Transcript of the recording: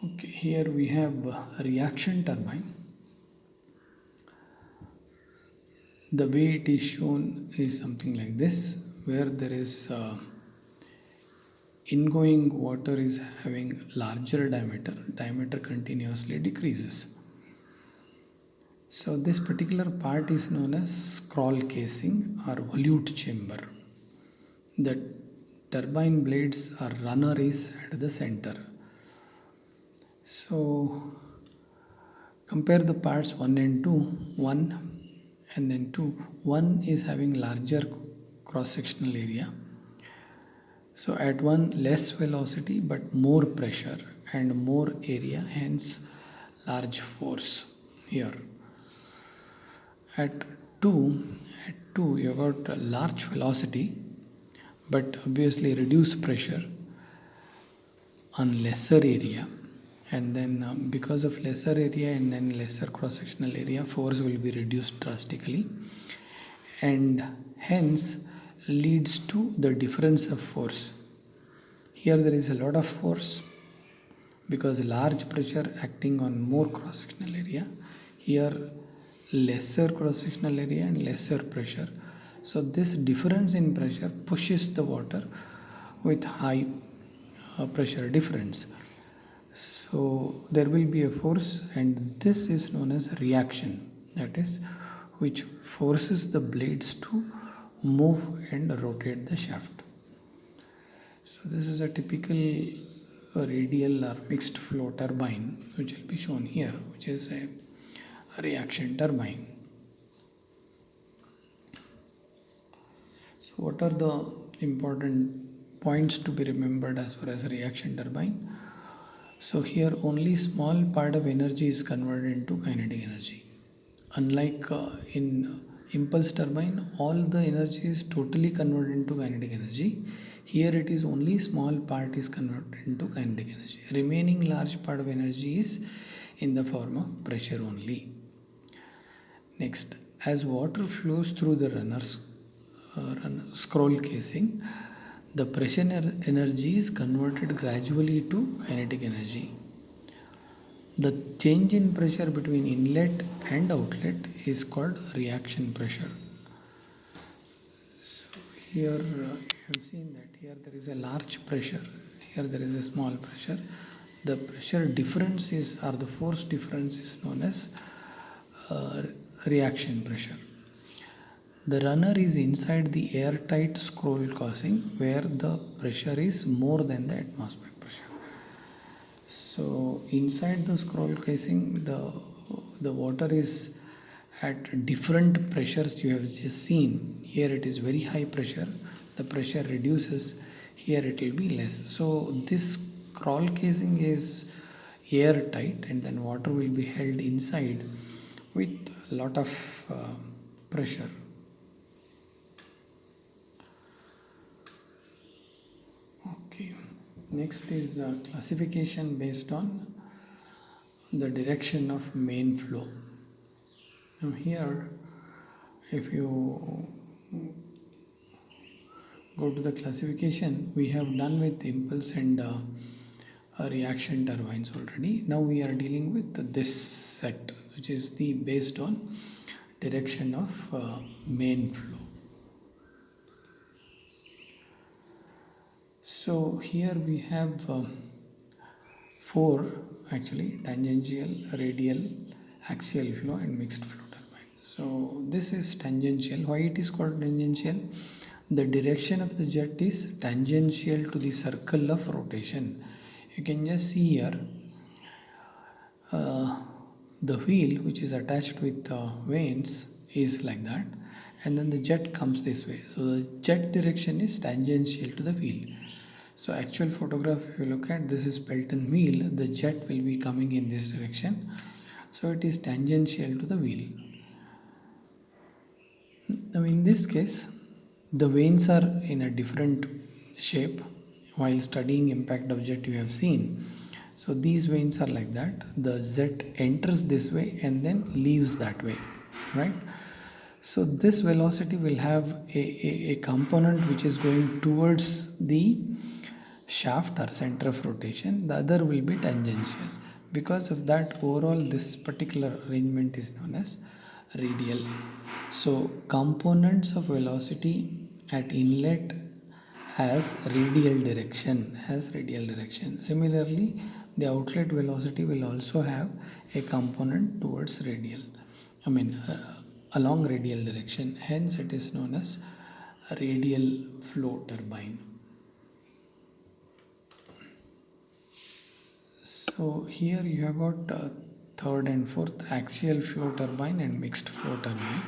Okay, here we have a reaction turbine. The way it is shown is something like this, where there is ingoing water is having larger diameter continuously decreases. So this particular part is known as scroll casing or volute chamber. The turbine blades or runner is at the center. So compare the parts 1 and 2. 1 and then 2. 1 is having larger cross sectional area. So at 1 less velocity but more pressure and more area, hence large force here. At 2 you got a large velocity but obviously reduced pressure on lesser area, and then because of lesser area and then lesser cross sectional area, force will be reduced drastically, and hence leads to the difference of force. Here there is a lot of force because large pressure acting on more cross sectional area. Here lesser cross sectional area and lesser pressure. So this difference in pressure pushes the water with high pressure difference. So there will be a force, and this is known as reaction, that is, which forces the blades to move and rotate the shaft. So this is a typical radial or mixed flow turbine which will be shown here, which is a reaction turbine. So what are the important points to be remembered as far as reaction turbine? So here only small part of energy is converted into kinetic energy. Unlike in impulse turbine, all the energy is totally converted into kinetic energy. Here it is only small part is converted into kinetic energy. Remaining large part of energy is in the form of pressure only. Next, as water flows through the scroll casing, the pressure energy is converted gradually to kinetic energy. The change in pressure between inlet and outlet is called reaction pressure. So here you have seen that here there is a large pressure, here there is a small pressure. The pressure difference is, or the force difference is known as reaction pressure. The runner is inside the airtight scroll casing where the pressure is more than the atmospheric pressure. So inside the scroll casing, the water is at different pressures you have just seen. Here it is very high pressure, the pressure reduces, here it will be less. So this scroll casing is airtight, and then water will be held inside with a lot of pressure. Okay, next is classification based on the direction of main flow. Now here, if you go to the classification, we have done with impulse and reaction turbines already. Now we are dealing with this set, which is the based on direction of main flow. So here we have 4 actually: tangential, radial, axial flow and mixed flow turbine. So this is tangential. Why it is called tangential? The direction of the jet is tangential to the circle of rotation. You can just see here the wheel which is attached with vanes is like that, and then the jet comes this way. So the jet direction is tangential to the wheel. So actual photograph, if you look at, this is Pelton wheel, the jet will be coming in this direction. So it is tangential to the wheel. Now in this case, the vanes are in a different shape. While studying impact of jet, you have seen. So these vanes are like that. The jet enters this way and then leaves that way, right? So this velocity will have a component which is going towards the shaft or center of rotation, the other will be tangential. Because of that, overall this particular arrangement is known as radial. So components of velocity at inlet has radial direction. Similarly, the outlet velocity will also have a component towards radial, I mean along radial direction. Hence it is known as a radial flow turbine. So here you have got third and fourth, axial flow turbine and mixed flow turbine.